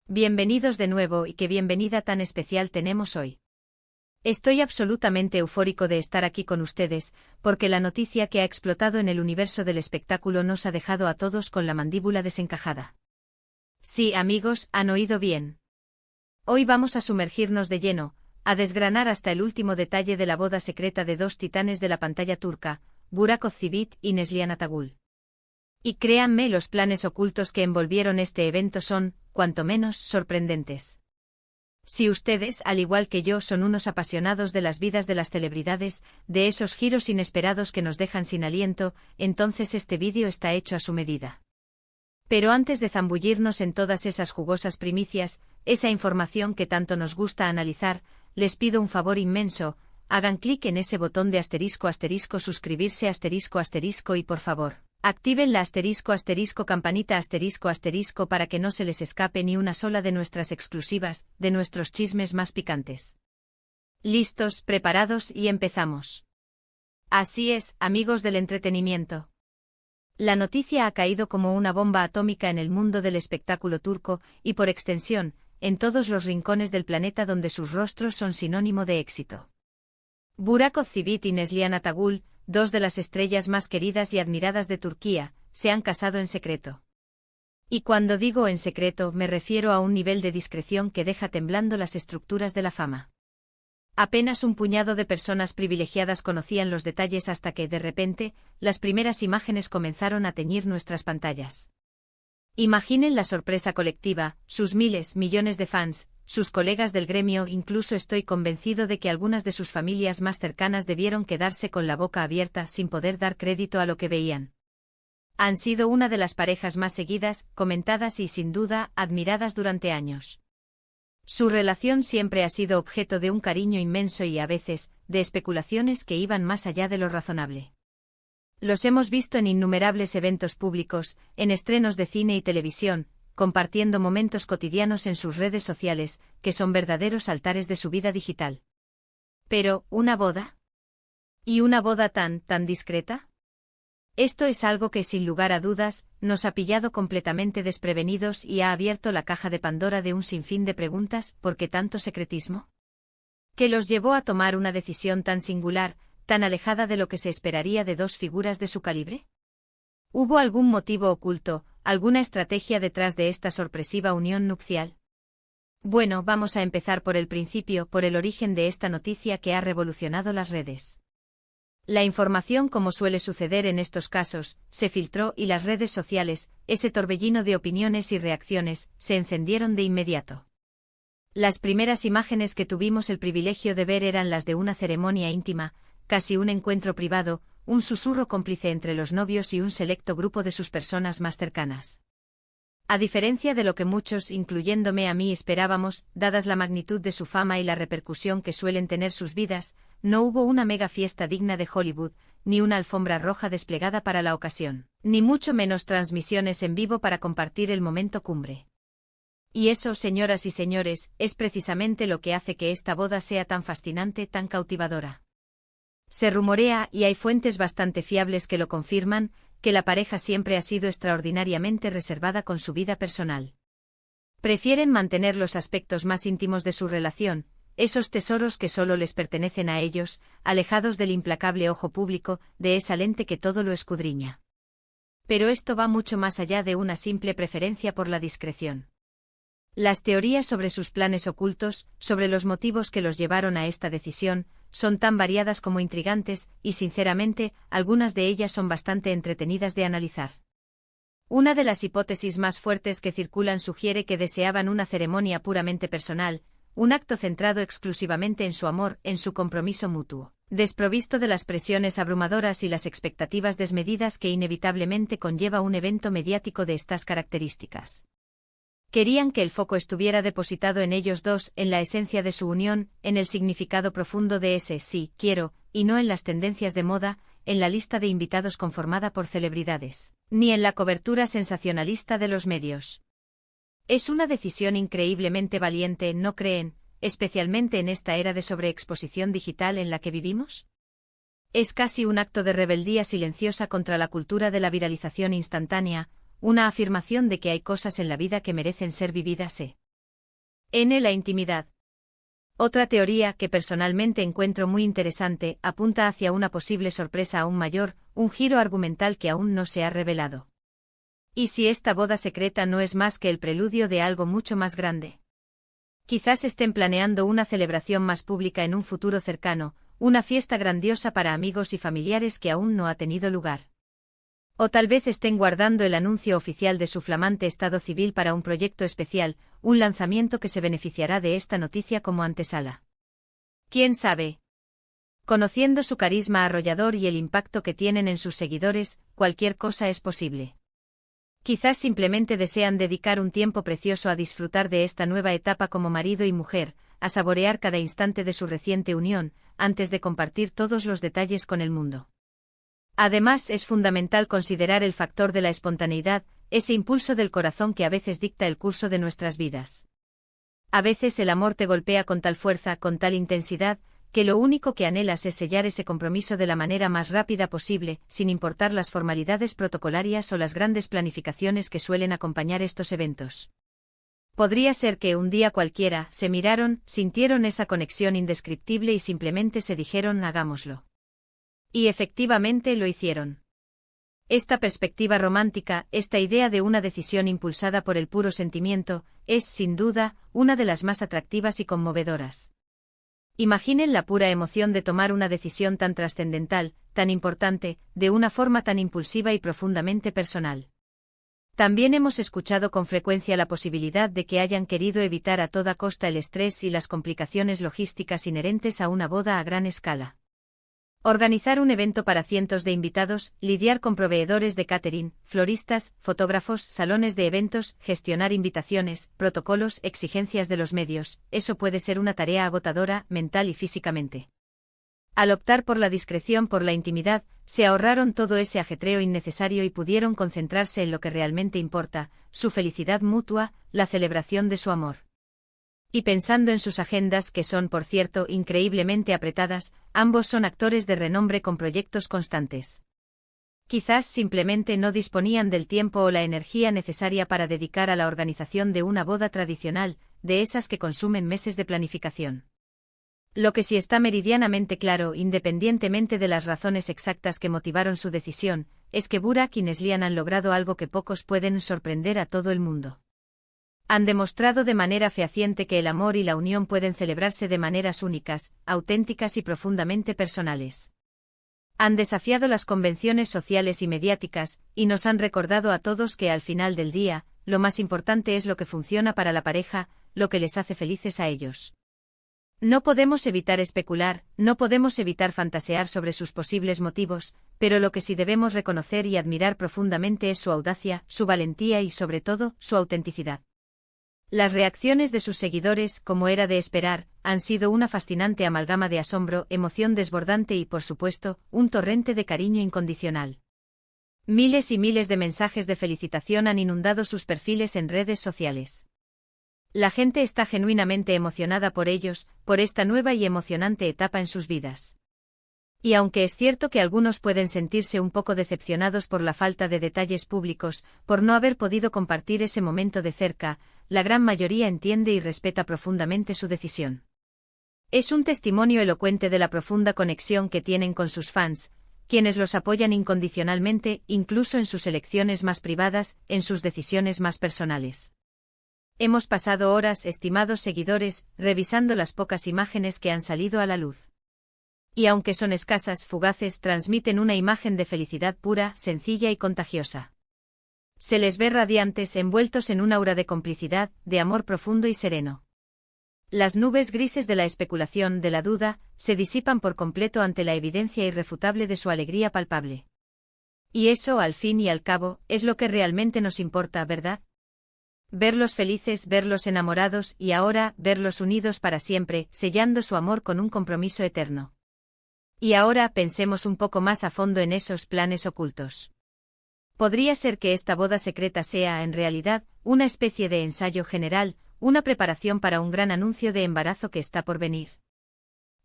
Bienvenidos de nuevo y qué bienvenida tan especial tenemos hoy. Estoy absolutamente eufórico de estar aquí con ustedes, porque la noticia que ha explotado en el universo del espectáculo nos ha dejado a todos con la mandíbula desencajada. Sí, amigos, han oído bien. Hoy vamos a sumergirnos de lleno, a desgranar hasta el último detalle de la boda secreta de dos titanes de la pantalla turca, Burak Özçivit y Neslihan Atagül. Y créanme, los planes ocultos que envolvieron este evento son, cuanto menos, sorprendentes. Si ustedes, al igual que yo, son unos apasionados de las vidas de las celebridades, de esos giros inesperados que nos dejan sin aliento, entonces este vídeo está hecho a su medida. Pero antes de zambullirnos en todas esas jugosas primicias, esa información que tanto nos gusta analizar, les pido un favor inmenso: hagan clic en ese botón de *** suscribirse *** y por favor, activen la *** campanita *** para que no se les escape ni una sola de nuestras exclusivas, de nuestros chismes más picantes. ¿Listos, preparados y empezamos? Así es, amigos del entretenimiento. La noticia ha caído como una bomba atómica en el mundo del espectáculo turco y, por extensión, en todos los rincones del planeta donde sus rostros son sinónimo de éxito. Burak Özçivit y Neslihan Atagül, dos de las estrellas más queridas y admiradas de Turquía, se han casado en secreto. Y cuando digo en secreto me refiero a un nivel de discreción que deja temblando las estructuras de la fama. Apenas un puñado de personas privilegiadas conocían los detalles hasta que, de repente, las primeras imágenes comenzaron a teñir nuestras pantallas. Imaginen la sorpresa colectiva, sus miles, millones de fans, sus colegas del gremio, incluso estoy convencido de que algunas de sus familias más cercanas debieron quedarse con la boca abierta sin poder dar crédito a lo que veían. Han sido una de las parejas más seguidas, comentadas y, sin duda, admiradas durante años. Su relación siempre ha sido objeto de un cariño inmenso y, a veces, de especulaciones que iban más allá de lo razonable. Los hemos visto en innumerables eventos públicos, en estrenos de cine y televisión, compartiendo momentos cotidianos en sus redes sociales, que son verdaderos altares de su vida digital. Pero, ¿una boda? ¿Y una boda tan discreta? Esto es algo que, sin lugar a dudas, nos ha pillado completamente desprevenidos y ha abierto la caja de Pandora de un sinfín de preguntas. ¿Por qué tanto secretismo? ¿Qué los llevó a tomar una decisión tan singular, tan alejada de lo que se esperaría de dos figuras de su calibre? ¿Hubo algún motivo oculto, alguna estrategia detrás de esta sorpresiva unión nupcial? Bueno, vamos a empezar por el principio, por el origen de esta noticia que ha revolucionado las redes. La información, como suele suceder en estos casos, se filtró y las redes sociales, ese torbellino de opiniones y reacciones, se encendieron de inmediato. Las primeras imágenes que tuvimos el privilegio de ver eran las de una ceremonia íntima, casi un encuentro privado, un susurro cómplice entre los novios y un selecto grupo de sus personas más cercanas. A diferencia de lo que muchos, incluyéndome a mí, esperábamos, dadas la magnitud de su fama y la repercusión que suelen tener sus vidas, no hubo una mega fiesta digna de Hollywood, ni una alfombra roja desplegada para la ocasión, ni mucho menos transmisiones en vivo para compartir el momento cumbre. Y eso, señoras y señores, es precisamente lo que hace que esta boda sea tan fascinante, tan cautivadora. Se rumorea, y hay fuentes bastante fiables que lo confirman, que la pareja siempre ha sido extraordinariamente reservada con su vida personal. Prefieren mantener los aspectos más íntimos de su relación, esos tesoros que solo les pertenecen a ellos, alejados del implacable ojo público, de esa lente que todo lo escudriña. Pero esto va mucho más allá de una simple preferencia por la discreción. Las teorías sobre sus planes ocultos, sobre los motivos que los llevaron a esta decisión, son tan variadas como intrigantes, y sinceramente, algunas de ellas son bastante entretenidas de analizar. Una de las hipótesis más fuertes que circulan sugiere que deseaban una ceremonia puramente personal, un acto centrado exclusivamente en su amor, en su compromiso mutuo, desprovisto de las presiones abrumadoras y las expectativas desmedidas que inevitablemente conlleva un evento mediático de estas características. Querían que el foco estuviera depositado en ellos dos, en la esencia de su unión, en el significado profundo de ese sí, quiero, y no en las tendencias de moda, en la lista de invitados conformada por celebridades, ni en la cobertura sensacionalista de los medios. Es una decisión increíblemente valiente, ¿no creen?, especialmente en esta era de sobreexposición digital en la que vivimos. Es casi un acto de rebeldía silenciosa contra la cultura de la viralización instantánea, una afirmación de que hay cosas en la vida que merecen ser vividas La intimidad. Otra teoría, que personalmente encuentro muy interesante, apunta hacia una posible sorpresa aún mayor, un giro argumental que aún no se ha revelado. ¿Y si esta boda secreta no es más que el preludio de algo mucho más grande? Quizás estén planeando una celebración más pública en un futuro cercano, una fiesta grandiosa para amigos y familiares que aún no ha tenido lugar. O tal vez estén guardando el anuncio oficial de su flamante estado civil para un proyecto especial, un lanzamiento que se beneficiará de esta noticia como antesala. ¿Quién sabe? Conociendo su carisma arrollador y el impacto que tienen en sus seguidores, cualquier cosa es posible. Quizás simplemente desean dedicar un tiempo precioso a disfrutar de esta nueva etapa como marido y mujer, a saborear cada instante de su reciente unión, antes de compartir todos los detalles con el mundo. Además, es fundamental considerar el factor de la espontaneidad, ese impulso del corazón que a veces dicta el curso de nuestras vidas. A veces el amor te golpea con tal fuerza, con tal intensidad, que lo único que anhelas es sellar ese compromiso de la manera más rápida posible, sin importar las formalidades protocolarias o las grandes planificaciones que suelen acompañar estos eventos. Podría ser que un día cualquiera se miraron, sintieron esa conexión indescriptible y simplemente se dijeron hagámoslo. Y efectivamente lo hicieron. Esta perspectiva romántica, esta idea de una decisión impulsada por el puro sentimiento, es, sin duda, una de las más atractivas y conmovedoras. Imaginen la pura emoción de tomar una decisión tan trascendental, tan importante, de una forma tan impulsiva y profundamente personal. También hemos escuchado con frecuencia la posibilidad de que hayan querido evitar a toda costa el estrés y las complicaciones logísticas inherentes a una boda a gran escala. Organizar un evento para cientos de invitados, lidiar con proveedores de catering, floristas, fotógrafos, salones de eventos, gestionar invitaciones, protocolos, exigencias de los medios, eso puede ser una tarea agotadora, mental y físicamente. Al optar por la discreción, por la intimidad, se ahorraron todo ese ajetreo innecesario y pudieron concentrarse en lo que realmente importa, su felicidad mutua, la celebración de su amor. Y pensando en sus agendas, que son, por cierto, increíblemente apretadas, ambos son actores de renombre con proyectos constantes. Quizás simplemente no disponían del tiempo o la energía necesaria para dedicar a la organización de una boda tradicional, de esas que consumen meses de planificación. Lo que sí está meridianamente claro, independientemente de las razones exactas que motivaron su decisión, es que Burak y Neslihan han logrado algo que pocos pueden sorprender a todo el mundo. Han demostrado de manera fehaciente que el amor y la unión pueden celebrarse de maneras únicas, auténticas y profundamente personales. Han desafiado las convenciones sociales y mediáticas, y nos han recordado a todos que al final del día, lo más importante es lo que funciona para la pareja, lo que les hace felices a ellos. No podemos evitar especular, no podemos evitar fantasear sobre sus posibles motivos, pero lo que sí debemos reconocer y admirar profundamente es su audacia, su valentía y sobre todo, su autenticidad. Las reacciones de sus seguidores, como era de esperar, han sido una fascinante amalgama de asombro, emoción desbordante y, por supuesto, un torrente de cariño incondicional. Miles y miles de mensajes de felicitación han inundado sus perfiles en redes sociales. La gente está genuinamente emocionada por ellos, por esta nueva y emocionante etapa en sus vidas. Y aunque es cierto que algunos pueden sentirse un poco decepcionados por la falta de detalles públicos, por no haber podido compartir ese momento de cerca, la gran mayoría entiende y respeta profundamente su decisión. Es un testimonio elocuente de la profunda conexión que tienen con sus fans, quienes los apoyan incondicionalmente, incluso en sus elecciones más privadas, en sus decisiones más personales. Hemos pasado horas, estimados seguidores, revisando las pocas imágenes que han salido a la luz. Y aunque son escasas, fugaces, transmiten una imagen de felicidad pura, sencilla y contagiosa. Se les ve radiantes, envueltos en un aura de complicidad, de amor profundo y sereno. Las nubes grises de la especulación, de la duda, se disipan por completo ante la evidencia irrefutable de su alegría palpable. Y eso, al fin y al cabo, es lo que realmente nos importa, ¿verdad? Verlos felices, verlos enamorados y ahora, verlos unidos para siempre, sellando su amor con un compromiso eterno. Y ahora pensemos un poco más a fondo en esos planes ocultos. Podría ser que esta boda secreta sea, en realidad, una especie de ensayo general, una preparación para un gran anuncio de embarazo que está por venir.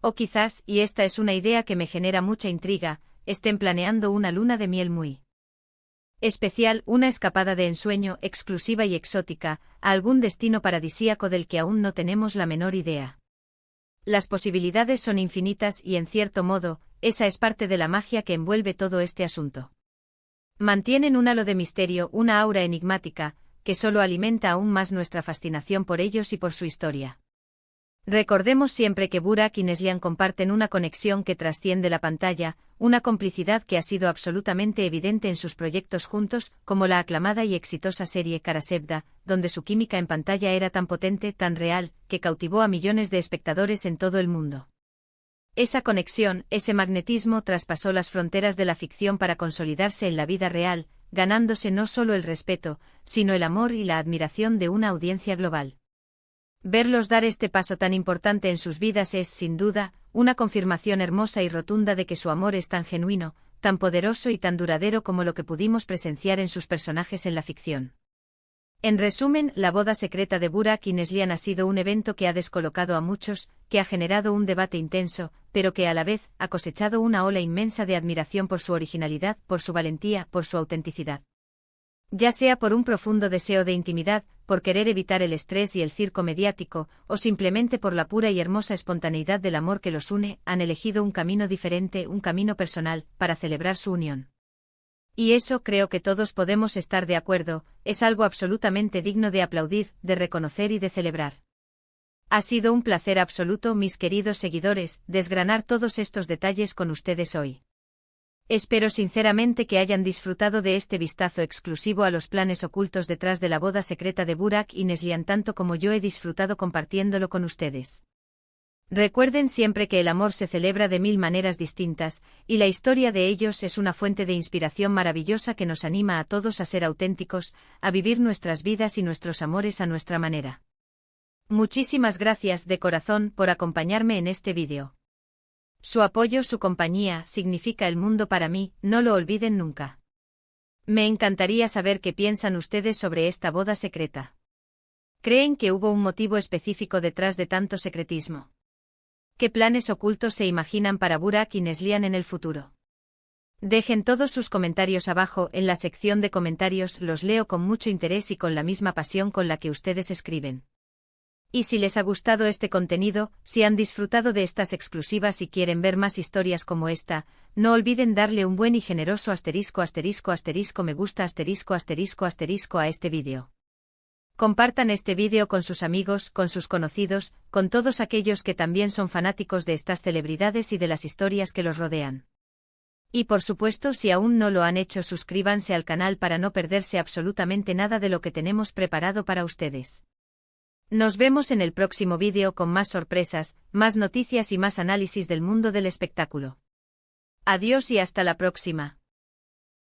O quizás, y esta es una idea que me genera mucha intriga, estén planeando una luna de miel muy Especial, una escapada de ensueño, exclusiva y exótica, a algún destino paradisíaco del que aún no tenemos la menor idea. Las posibilidades son infinitas y, en cierto modo, esa es parte de la magia que envuelve todo este asunto. Mantienen un halo de misterio, una aura enigmática, que solo alimenta aún más nuestra fascinación por ellos y por su historia. Recordemos siempre que Burak y Neslihan comparten una conexión que trasciende la pantalla, una complicidad que ha sido absolutamente evidente en sus proyectos juntos, como la aclamada y exitosa serie Kara Sevda, donde su química en pantalla era tan potente, tan real, que cautivó a millones de espectadores en todo el mundo. Esa conexión, ese magnetismo traspasó las fronteras de la ficción para consolidarse en la vida real, ganándose no solo el respeto, sino el amor y la admiración de una audiencia global. Verlos dar este paso tan importante en sus vidas es, sin duda, una confirmación hermosa y rotunda de que su amor es tan genuino, tan poderoso y tan duradero como lo que pudimos presenciar en sus personajes en la ficción. En resumen, la boda secreta de Burak y Neslihan ha sido un evento que ha descolocado a muchos, que ha generado un debate intenso, pero que a la vez ha cosechado una ola inmensa de admiración por su originalidad, por su valentía, por su autenticidad. Ya sea por un profundo deseo de intimidad, por querer evitar el estrés y el circo mediático, o simplemente por la pura y hermosa espontaneidad del amor que los une, han elegido un camino diferente, un camino personal, para celebrar su unión. Y eso, creo que todos podemos estar de acuerdo, es algo absolutamente digno de aplaudir, de reconocer y de celebrar. Ha sido un placer absoluto, mis queridos seguidores, desgranar todos estos detalles con ustedes hoy. Espero sinceramente que hayan disfrutado de este vistazo exclusivo a los planes ocultos detrás de la boda secreta de Burak y Neslihan tanto como yo he disfrutado compartiéndolo con ustedes. Recuerden siempre que el amor se celebra de 1000 maneras distintas, y la historia de ellos es una fuente de inspiración maravillosa que nos anima a todos a ser auténticos, a vivir nuestras vidas y nuestros amores a nuestra manera. Muchísimas gracias de corazón por acompañarme en este vídeo. Su apoyo, su compañía, significa el mundo para mí, no lo olviden nunca. Me encantaría saber qué piensan ustedes sobre esta boda secreta. ¿Creen que hubo un motivo específico detrás de tanto secretismo? ¿Qué planes ocultos se imaginan para Burak y Neslihan en el futuro? Dejen todos sus comentarios abajo en la sección de comentarios, los leo con mucho interés y con la misma pasión con la que ustedes escriben. Y si les ha gustado este contenido, si han disfrutado de estas exclusivas y quieren ver más historias como esta, no olviden darle un buen y generoso asterisco me gusta a este vídeo. Compartan este vídeo con sus amigos, con sus conocidos, con todos aquellos que también son fanáticos de estas celebridades y de las historias que los rodean. Y por supuesto, si aún no lo han hecho, suscríbanse al canal para no perderse absolutamente nada de lo que tenemos preparado para ustedes. Nos vemos en el próximo vídeo con más sorpresas, más noticias y más análisis del mundo del espectáculo. Adiós y hasta la próxima.